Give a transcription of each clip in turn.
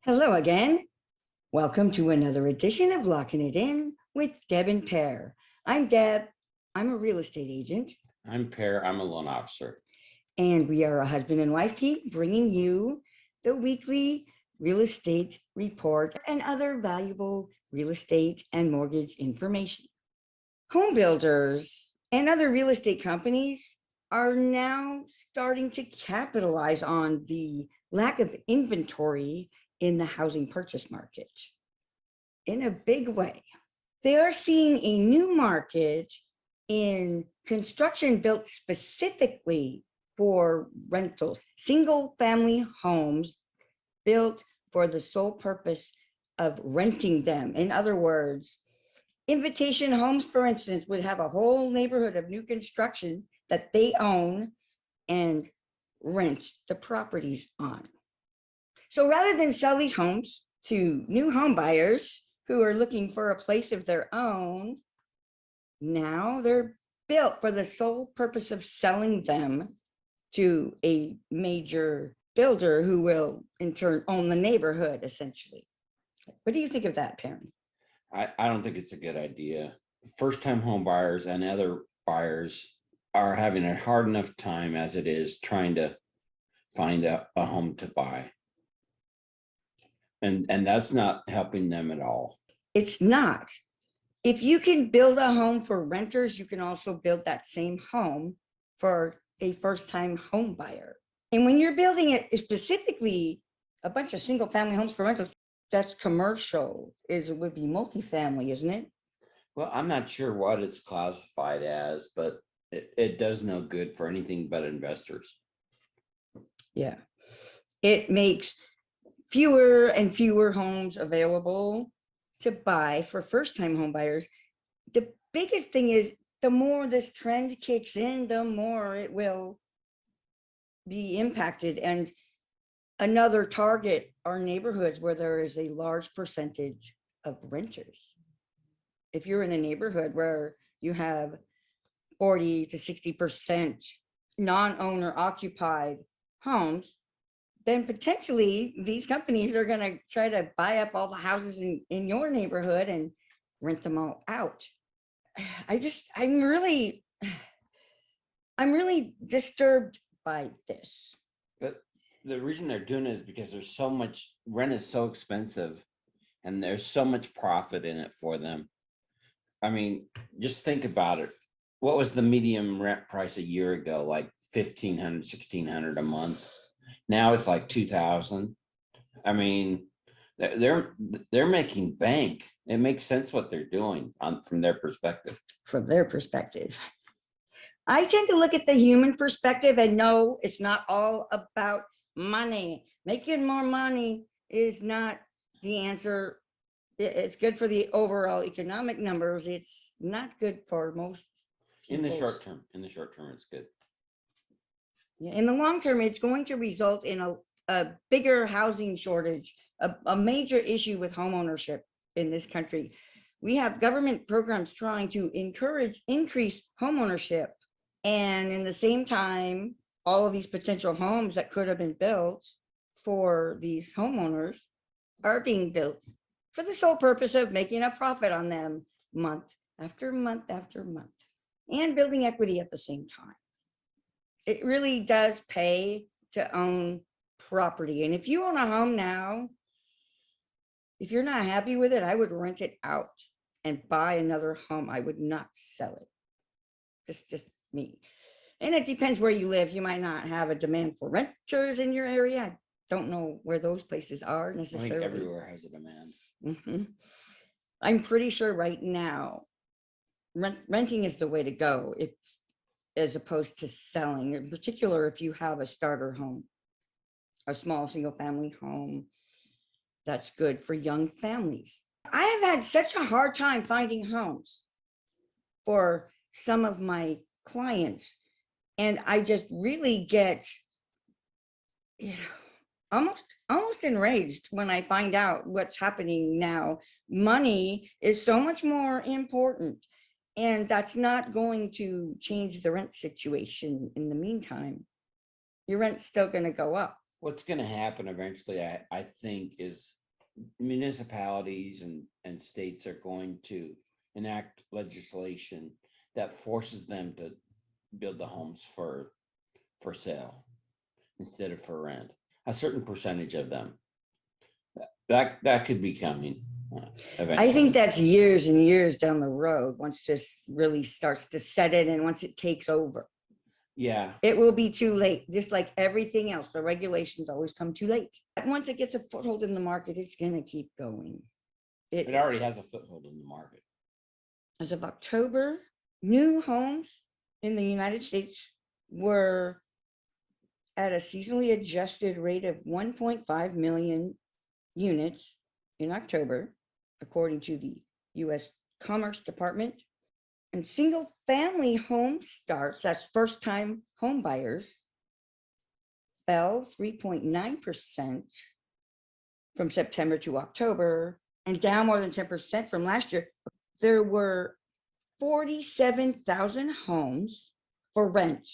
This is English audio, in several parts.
Hello again. Welcome to another edition of Locking It In with Deb and Pear. I'm Deb. I'm a real estate agent. I'm Pear. I'm a loan officer. And we are a husband and wife team bringing you the weekly real estate report and other valuable real estate and mortgage information. Home builders and other real estate companies are now starting to capitalize on the lack of inventory in the housing purchase market in a big way. They are seeing a new market in construction built specifically for rentals, single family homes built for the sole purpose of renting them. In other words, Invitation Homes, for instance, would have a whole neighborhood of new construction that they own and rent the properties on. So rather than sell these homes to new home buyers who are looking for a place of their own, now they're built for the sole purpose of selling them to a major builder who will in turn own the neighborhood, essentially. What do you think of that, Perrin? I don't think it's a good idea. First-time home buyers and other buyers are having a hard enough time as it is trying to find a home to buy. And that's not helping them at all. It's not. If you can build a home for renters, you can also build that same home for a first-time home buyer. And when you're building it specifically a bunch of single family homes for rentals, that's commercial, it would be multifamily, isn't it? Well, I'm not sure what it's classified as, but it does no good for anything but investors. Yeah. It makes fewer and fewer homes available to buy for first-time home buyers. The biggest thing is the more this trend kicks in, the more it will be impacted. And another target are neighborhoods where there is a large percentage of renters. If you're in a neighborhood where you have 40 to 60% non-owner occupied homes, then potentially these companies are going to try to buy up all the houses in your neighborhood and rent them all out. I'm really disturbed by this. But the reason they're doing it is because there's so much rent is so expensive and there's so much profit in it for them. I mean, just think about it. What was the median rent price a year ago? Like $1,500, $1,600 a month. Now it's like 2,000. I mean, they're making bank. It makes sense what they're doing from their perspective. From their perspective. I tend to look at the human perspective and know it's not all about money. Making more money is not the answer. It's good for the overall economic numbers. It's not good for most in the short term. In the short term, it's good. Yeah, in the long term, it's going to result in a bigger housing shortage, a major issue with homeownership in this country. We have government programs trying to increase homeownership. And in the same time, all of these potential homes that could have been built for these homeowners are being built for the sole purpose of making a profit on them month after month after month and building equity at the same time. It really does pay to own property. And if you own a home now, if you're not happy with it, I would rent it out and buy another home. I would not sell it. Just me. And it depends where you live. You might not have a demand for renters in your area. I don't know where those places are necessarily. I think everywhere has a demand. Mm-hmm. I'm pretty sure right now, renting is the way to go, if as opposed to selling, in particular if you have a starter home, a small single family home that's good for young families. I have had such a hard time finding homes for some of my clients, and I just really get almost enraged when I find out what's happening now. Money is so much more important, and that's not going to change the rent situation in the meantime. Your rent's still going to go up. What's going to happen eventually, I think, is municipalities and states are going to enact legislation that forces them to build the homes for sale instead of for rent. A certain percentage of them. That could be coming I think eventually. that's years and years down the road, once this really starts to set in and once it takes over. Yeah, It will be too late, just like everything else. The regulations always come too late. Once it gets a foothold in the market, it's going to keep going. it already has a foothold in the market. As of October, new homes in the United States were at a seasonally adjusted rate of 1.5 million units in October, according to the US Commerce Department. And single family home starts, that's first time home buyers, fell 3.9% from September to October and down more than 10% from last year. There were 47,000 homes for rent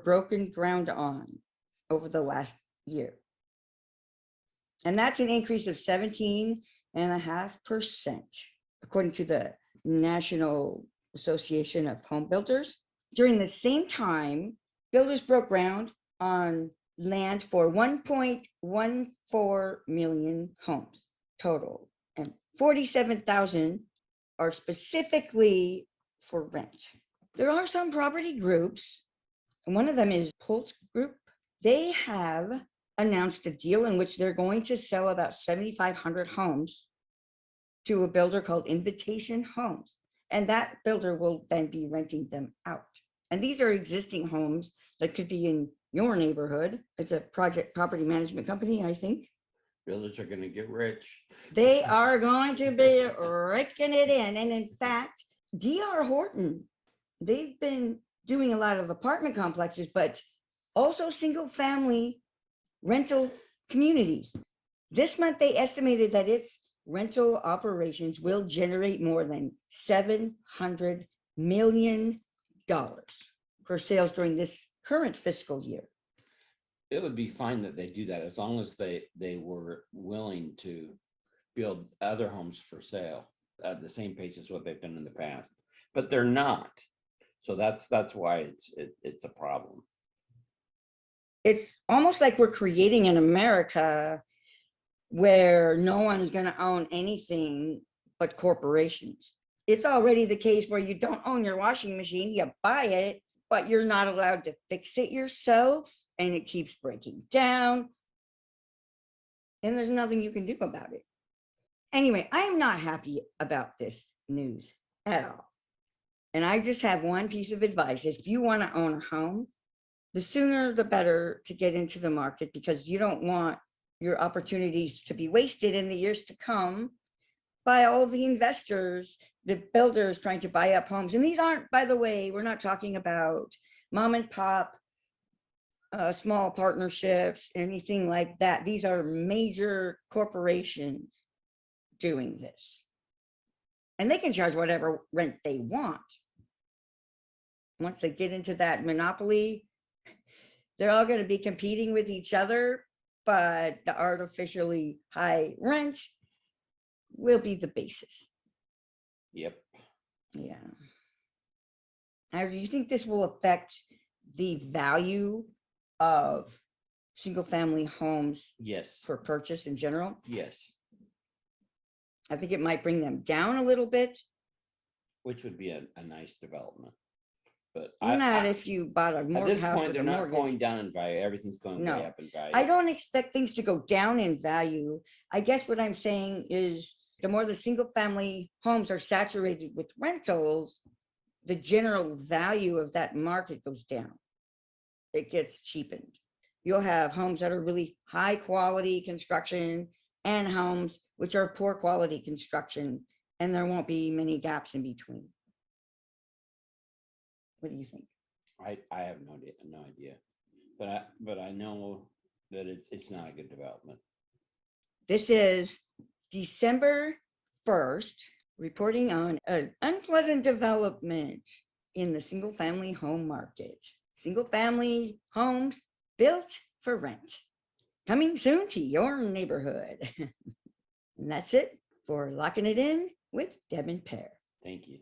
broken ground on over the last year. And that's an increase of 17.5%, according to the National Association of Home Builders. During the same time, builders broke ground on land for 1.14 million homes total, and 47,000 are specifically for rent. There are some property groups, and one of them is Pulse Group. They have announced a deal in which they're going to sell about 7,500 homes to a builder called Invitation Homes. And that builder will then be renting them out. And these are existing homes that could be in your neighborhood. It's a project property management company, I think. Builders are going to get rich. They are going to be raking it in. And in fact, D.R. Horton, they've been doing a lot of apartment complexes, but also single family rental communities. This month, they estimated that its rental operations will generate more than $700 million for sales during this current fiscal year. It would be fine that they do that as long as they were willing to build other homes for sale at the same pace as what they've done in the past, but they're not. So that's why it's a problem. It's almost like we're creating an America where no one's going to own anything but corporations. It's already the case where you don't own your washing machine, you buy it, but you're not allowed to fix it yourself, and it keeps breaking down, and there's nothing you can do about it. Anyway, I am not happy about this news at all. And I just have one piece of advice. If you want to own a home, the sooner the better to get into the market, because you don't want your opportunities to be wasted in the years to come by all the investors, the builders trying to buy up homes. And these aren't, by the way, we're not talking about mom and pop, small partnerships, anything like that. These are major corporations doing this. And they can charge whatever rent they want. Once they get into that monopoly, they're all going to be competing with each other, but the artificially high rent will be the basis. Yep. Yeah. Now, do you think this will affect the value of single family homes Yes. for purchase in general? Yes. I think it might bring them down a little bit. Which would be a nice development. But Not if you bought a at mortgage this house point, with they're a not mortgage. going down in value. Everything's going No. way up in value. I don't expect things to go down in value. I guess what I'm saying is the more the single family homes are saturated with rentals, the general value of that market goes down. It gets cheapened. You'll have homes that are really high quality construction and homes which are poor quality construction, and there won't be many gaps in between. What do you think? I have no idea, but I know that it's not a good development. This is December 1st, reporting on an unpleasant development in the single family home market. Single family homes built for rent. coming soon to your neighborhood. And that's it for Locking It In with Deb and Pear. Thank you.